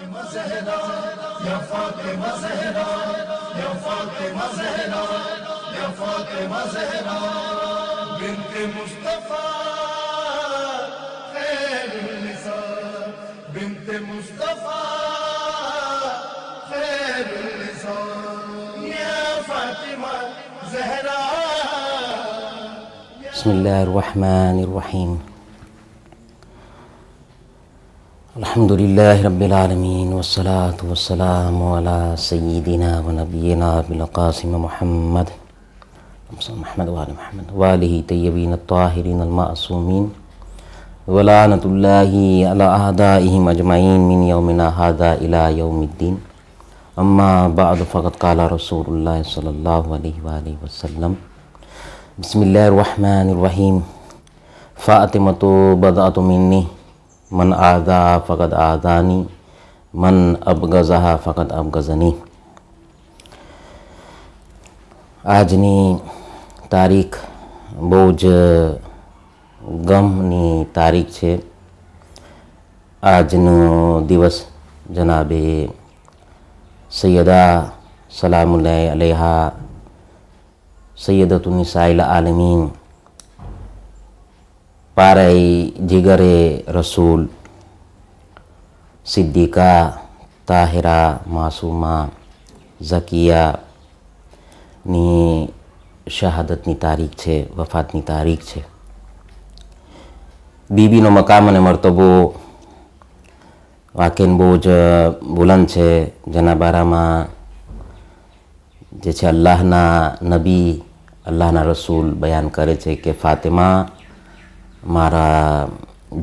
فاطمة زهرا يا فاطمة زهرا يا فاطمة زهرا يا فاطمة زهرا بنت مصطفى خير النساء بنت مصطفى خير النساء يا فاطمة زهرا. بسم الله الرحمن الرحيم. الحمد لله رب العالمين والصلاة والسلام على سيدنا ونبينا بالقاسم محمد وآل محمد وآله طيبين الطاهرين المعصومين ولعنة الله على أعدائهم أجمعين من يومنا هذا إلى يوم الدين. أما بعد فقد قال رسول الله صلى الله عليه وآله وسلم بسم الله الرحمن الرحيم فاطمة بضعة مني मन आदा फ़क़त आदानी मन अबगज़हा फ़क़त अबगज़नी. આજની તારીખ બહુ જ ગમની તારીખ છે. આજનો દિવસ જનાબે સૈયદા સલામુલ્લાહ અલૈહા સૈયદતુન નિસાઇલ આલમીન પારાઈ જીગરે રસૂલ સિદ્દીકા તાહિરા માસૂમા ઝકિયાની શહાદતની તારીખ છે, વફાતની તારીખ છે. બીબીનો મકામ અને મર્તબો વાકેન બહુ જ બુલંદ છે. જેના બારામાં જે છે અલ્લાહના નબી અલ્લાહના રસૂલ બયાન કરે છે કે ફાતિમા મારા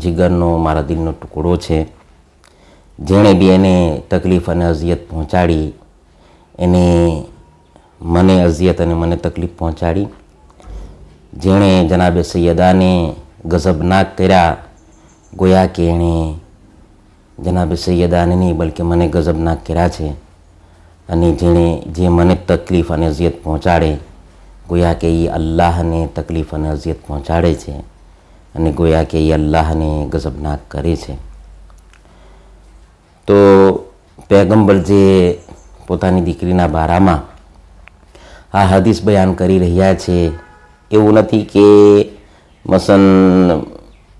જીગરનો મારા દિલનો ટુકડો છે. જેણે બી એને તકલીફ અને અઝિયત પહોંચાડી એને મને અઝિયત અને મને તકલીફ પહોંચાડી. જેણે જનાબે સૈયદાને ગઝબનાક કર્યા ગોયા કે એણે જનાબે સૈયદાને નહીં બલકે મને ગઝબનાક કર્યા છે. અને જેણે જે મને તકલીફ અને અઝિયત પહોંચાડે ગોયા કે એ અલ્લાહને તકલીફ અને અઝિયત પહોંચાડે છે અને ગોયા કે એ અલ્લાહને ગઝબનાક કરે છે. તો પૈગંબર જે પોતાની દીકરીના બારામાં આ હદીસ બયાન કરી રહ્યા છે એવું નથી કે મસન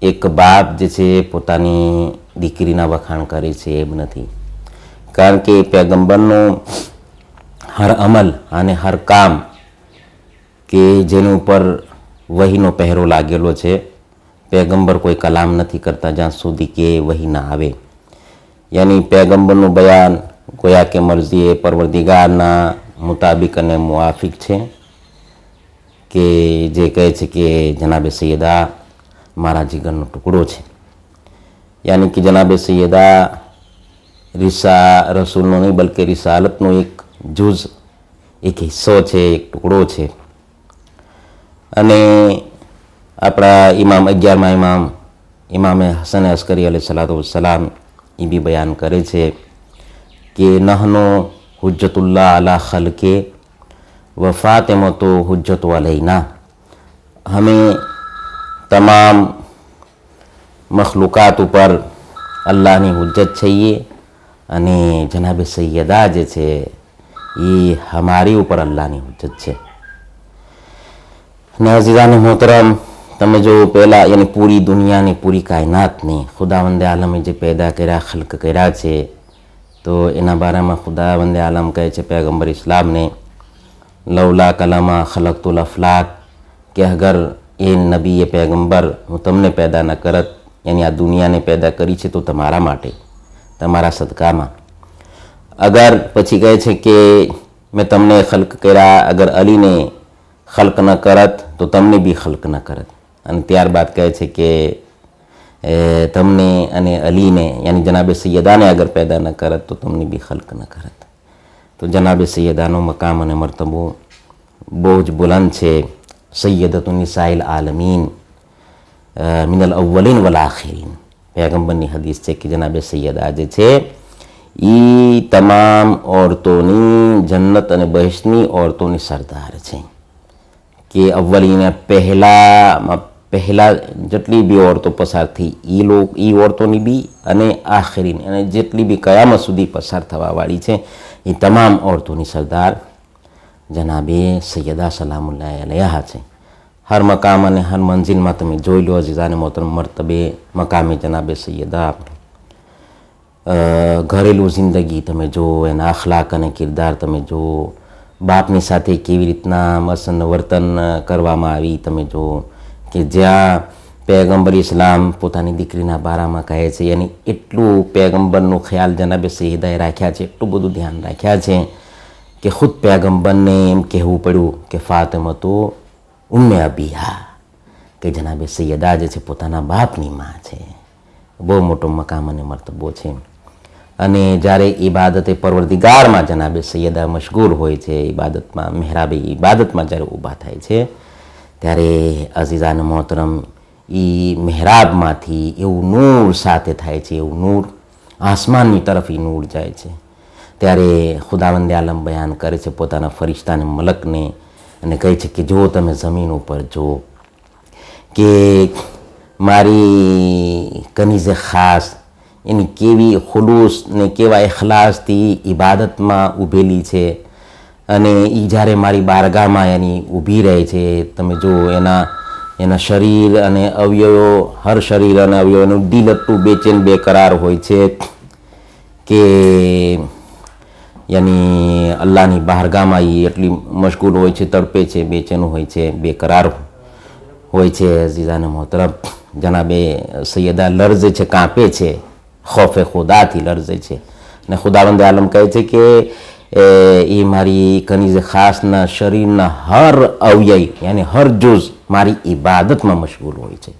એક બાપ જે છે પોતાની દીકરીના વખાણ કરે છે એમ નથી. કારણ કે પૈગંબરનો હર અમલ અને હર કામ કે જેની ઉપર વહીનો પહેરો લાગેલો છે. પૈગંબર કોઈ કલામ નથી કરતા જ્યાં સુધી કે વહી ના આવે. યાની પૈગંબરનું બયાન ગોયા કે મરજીએ પરવરદિગારના મુતાબિક અને મુઆફિક છે કે જે કહે છે કે જનાબે સૈયદા મારા જીગરનો ટુકડો છે. યાની કે જનાબે સૈયદા રસૂલનો નહીં બલકે રિસાલતનો એક જુઝ એક હિસ્સો છે, એક ટુકડો છે. અને આપણા ઇમામ 11મા ઇમામે હસન અસ્કરી અલૈહિ સલાતુ વસ્સલામ એ બી બયાન કરે છે કે નહનો હુજ્જતુલ્લાહ અલા ખલકે વ ફાતિમતો હુજ્જતુ અલૈના. હમે તમામ મખલુકાત ઉપર અલ્લાહની હુજ્જત છીએ અને જનાબે સૈયદા જે છે એ હમારી ઉપર અલ્લાહની હુજ્જત છે. ને અઝીઝાને મોહતરમ તમે જો પહેલાં યાની પૂરી દુનિયાની પૂરી કાયનાતને ખુદાવંદે આલમે જે પેદા કર્યા ખલ્ક કર્યા છે તો એના બારામાં ખુદાવંદે આલમ કહે છે પૈગંબર ઇસ્લામને લવલા કલામા ખલકતુલ અફલાક કે અગર એ નબી એ પૈગંબર હું તમને પેદા ન કરત યાની આ દુનિયાને પેદા કરી છે તો તમારા માટે તમારા સદકામાં. અગર પછી કહે છે કે મેં તમને ખલ્ક કર્યા અગર અલીને ખલ્ક ન કરત તો તમને બી ખલ્ક ન કરત. અને ત્યારબાદ કહે છે કે તમને અને અલીને યાની જનાબે સૈયદાને અગર પેદા ન કરત તો તમને બી ખલ્ક ન કરત. તો જનાબે સૈયદાનો મકામ અને મર્તબો બહુ જ બુલંદ છે. સૈયદતુન નિસાઇલ આલમીન મિનલ અવ્વલીન વલ આખિરીન પૈગંબરની હદીસ છે કે જનાબે સૈયદા જે છે એ તમામ औरतोની જન્નત અને બહેશની औरतोની સરદાર છે. કે અવ્વલીને પહેલામાં પહેલાં જેટલી બી ઓરતો પસાર થઈ એ ઓરતોની બી અને આખરીની અને જેટલી બી કયામત સુધી પસાર થવાવાળી છે એ તમામ ઓરતોની સરદાર જનાબે સૈયદા સલામુલ્લાહ અલૈહા છે. હર મકામ અને હર મંજિલમાં તમે જોઈ લો અઝીઝાને મોહતરમ મરતબે મકામે જનાબે સૈયદા, ઘરેલું જિંદગી તમે જુઓ, એના અખલાક અને કિરદાર તમે જુઓ, બાપની સાથે કેવી રીતના મસન વર્તન કરવામાં આવી તમે જુઓ, કે જ્યાં પૈગંબર ઇસ્લામ પોતાની દીકરીના બારામાં કહે છે યાની એટલું પૈગંબરનું ખ્યાલ જનાબે સૈયદાએ રાખ્યા છે, એટલું બધું ધ્યાન રાખ્યા છે કે ખુદ પૈગંબરને એમ કહેવું પડ્યું કે ફાતિમા તો ઉમ્મે અબીહા, કે જનાબે સૈયદા જે છે પોતાના બાપની માં છે. બહુ મોટો મકામ અને મર્તબો છે. અને જ્યારે ઇબાદતે પરવરદિગારમાં જનાબે સૈયદા મશગુલ હોય છે, ઇબાદતમાં મહેરાબે ઇબાદતમાં જ્યારે ઊભા થાય છે ત્યારે અઝીઝાન મોહતરમ એ મહેરાબમાંથી એવું નૂર સાથે થાય છે, એવું નૂર આસમાનની તરફ એ નૂર જાય છે. ત્યારે ખુદાવંદે આલમ બયાન કરે છે પોતાના ફરિશ્તાને મલકને અને કહે છે કે જો તમે જમીન ઉપર જો કે મારી કનીઝે ખાસ એની કેવી ખુલૂસ ને કેવા ઇખલાસથી ઇબાદતમાં ઊભેલી છે અને એ જ્યારે મારી બારગાહમાં એની ઊભી રહે છે, તમે જો એના શરીર અને અવયવો, હર શરીર અને અવયવોનું દિલ એટલું બેચેન બેકરાર હોય છે કે યાની અલ્લાહની બારગાહમાં એ એટલી મશગુલ હોય છે, તડપે છે, બેચેન હોય છે, બેકરાર હોય છે. અઝીઝાને મોહતરમ જનાબે સૈયદા લરઝે છે, કાંપે છે, ખોફે ખુદાથી લરઝે છે. અને ખુદાવંદ આલમ કહે છે કે એ મારી કનીઝ ખાસના શરીરના હર અવયવ યાની હર જુઝ મારી ઇબાદતમાં મશગુલ હોય છે.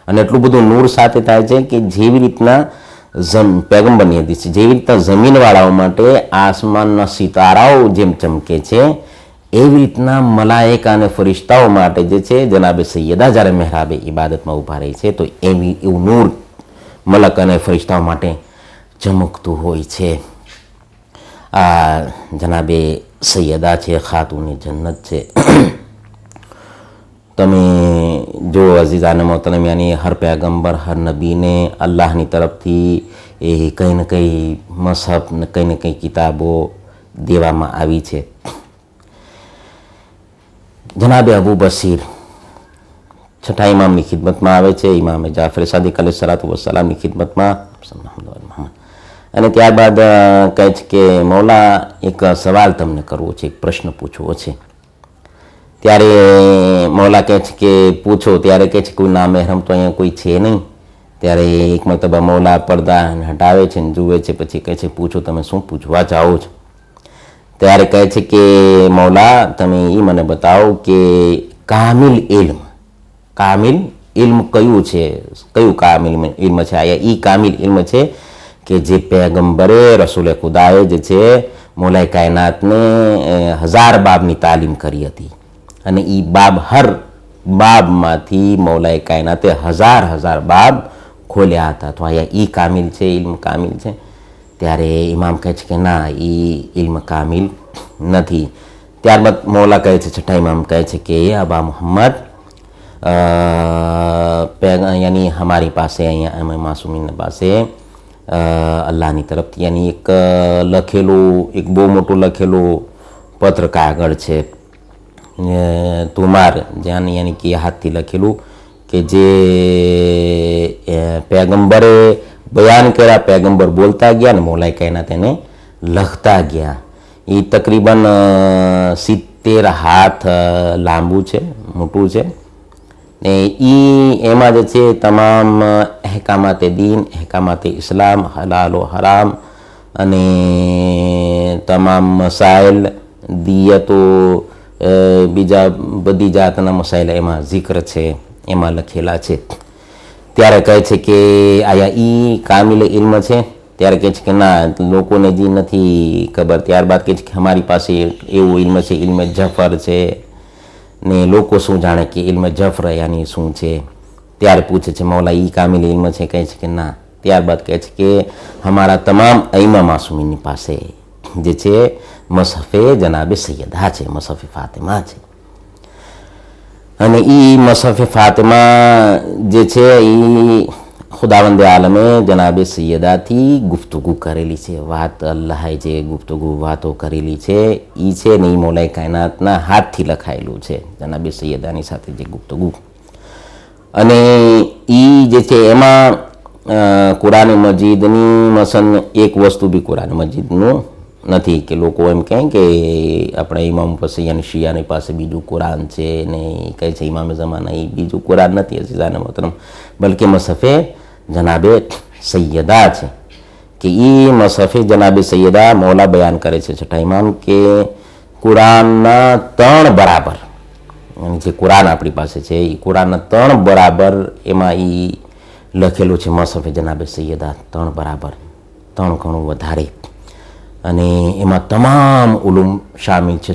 અને એટલું બધું નૂર સાથે થાય છે કે જેવી રીતના પૈગંબરની હદીસ છે, જેવી રીતના જમીનવાળાઓ માટે આસમાનના સિતારાઓ જેમ ચમકે છે એવી રીતના મલાઈકા અને ફરિશ્તાઓ માટે જે છે જનાબે સૈયદા જ્યારે મહેરાબે ઇબાદતમાં ઊભા રહે છે તો એવું નૂર મલક અને ફરિશ્તાઓ માટે ચમકતું હોય છે. આ જનાબે સૈયદા છે, ખાતુને જન્નત છે. તમે જો અઝીઝાને મોહતરમ યાની હર પૈગંબર હર નબીને અલ્લાહની તરફથી એ કંઈ ને કંઈ મસહબ ને કંઈ ને કંઈ કિતાબો દેવામાં આવી છે. જનાબે અબુ બસીર છઠ્ઠા ઇમામની ખિદમતમાં આવે છે, ઇમામે જાફર સાદિક અલૈહિસ્સલાતુ વસ્સલામની ખિદમતમાં. અને ત્યારબાદ કહે છે કે મૌલા એક સવાલ તમને કરવો છે, એક પ્રશ્ન પૂછવો છે. ત્યારે મૌલા કહે છે કે પૂછો. ત્યારે કહે છે કોઈ નામહેરમ તો અહીંયા કોઈ છે નહીં. ત્યારે એક મરતબા મૌલા પડદા હટાવે છે ને જુએ છે, પછી કહે છે પૂછો, તમે શું પૂછવા ચાહો છો? ત્યારે કહે છે કે મૌલા તમે એ મને બતાવો કે કામિલ ઇલ્મ કયું છે, કયું કામિલ ઇલ્મ છે? આયા એ કામિલ ઇલ્મ છે કે જે પૈગંબરે રસૂલે ખુદાએ જે છે મૌલાએ કાયનાતને 1000 બાબની તાલીમ કરી હતી અને એ બાબ હર બાબમાંથી મૌલાએ કાયનાતે 1000 બાબ ખોલ્યા હતા. તો આયા એ કામિલ છે, ઇલ્મ કામિલ છે? ત્યારે ઇમામ કહે છે કે ના, એ ઇલ્મ કામિલ નથી. ત્યારબાદ મૌલા કહે છે, છઠ્ઠા ઇમામ કહે છે કે એ અબા મોહમ્મદ યાની हमारी પાસે અહીંયા અમે માસૂમીન પાસે અલ્લાહની તરફથી યાની એક લખેલું, એક બહુ મોટું લખેલું પત્ર કાગળ છે તુમાર, જ્યાં યાની કે હાથથી લખેલું કે જે પૈગંબરે બયાન કર્યા, પૈગંબર બોલતા ગયા ને મૌલાએ કાયનાત તેને લખતા ગયા. એ તકરીબન 70 હાથ લાંબુ છે, મોટું છે. ને એમાં જે છે તમામ અહેકામાતે દીન, અહેકામાતે ઇસ્લામ, હલાલો હરામ અને તમામ મસાઇલ, દિયતો, બીજા બધી જાતના મસાઇલ એમાં zikr છે, એમાં લખેલા છે. ત્યારે કહે છે કે આયા ઈ કામિલ ઇલ્મ છે? ત્યારે કહે છે કે ના, લોકોને જે નથી ખબર. ત્યારબાદ કહે છે કે અમારી પાસે એવું ઇલ્મ છે, ઇલ્મ જફર છે. ને લોકો શું જાણે કે ઇલ્મ જફર યાની શું છે? ત્યારે પૂછે છે મૌલા ઈ કામિલ ઇલ્મ છે? કહે છે કે ના. ત્યારબાદ કહે છે કે અમારા તમામ અઈમા માસૂમીની પાસે જે છે મસહફે જનાબે સૈયદા છે, મસહફે ફાતિમા છે. અને એ મસહફ ફાતિમા જે છે એ ખુદાવંદ આલમે જનાબે સૈયદાથી ગુફ્તગુ કરેલી છે. વાત અલ્લાહે જે ગુફ્તગુ વાતો કરેલી છે એ છે ને એ મોલાએ કાયનાતના હાથથી લખાયેલું છે, જનાબે સૈયદાની સાથે જે ગુફ્તગુ. અને એ જે છે એમાં કુરાન મજીદની મસન એક વસ્તુ બી કુરાન મજીદનું નથી કે લોકો એમ કહે કે આપણા ઇમામ પાસે યાની શિયાની પાસે બીજું કુરાન છે ને કહે છે ઇમામ જમાના, એ બીજું કુરાન નથી અઝીઝાન મોહતરમ, બલકે મસહફે જનાબે સૈયદા છે કે એ મસહફે જનાબે સૈયદા મૌલા બયાન કરે છે છઠ્ઠા ઇમામ કે કુરાનના 3 બરાબર, જે કુરાન આપણી પાસે છે એ કુરાનના 3 બરાબર એમાં એ લખેલું છે મસહફે જનાબે સૈયદા, 3 બરાબર, 3 ઘણું વધારે. અને એમાં તમામ ઉલુમ શામિલ છે,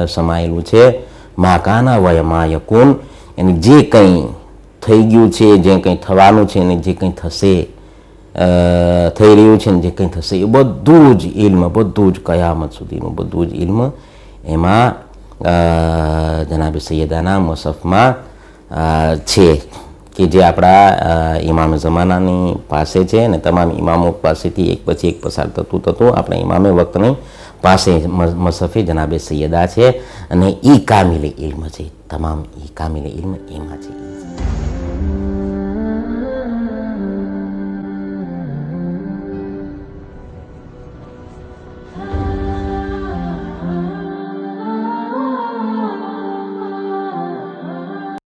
સમાયેલું છે. માકાના વય માયકુન, એની જે કંઈ થઈ ગયું છે, જે કંઈ થવાનું છે ને જે કંઈ થશે, થઈ રહ્યું છે ને જે કંઈ થશે, એ બધું જ ઇલ્મ, બધું જ કયામત સુધીનું બધું જ ઇલ્મ એમાં જનાબે સૈયદાના મસહફમાં છે કે જે આપણા ઇમામ ઝમાનાની પાસે છે અને તમામ ઇમામો પાસેથી એક પછી એક પસાર થતું આપણા ઇમામે વક્તની પાસે મસહફે જનાબે સૈયદા છે અને એ કામિલે ઇલ્મ છે, તમામ એ કામિલે ઇલ્મ એમાં છે.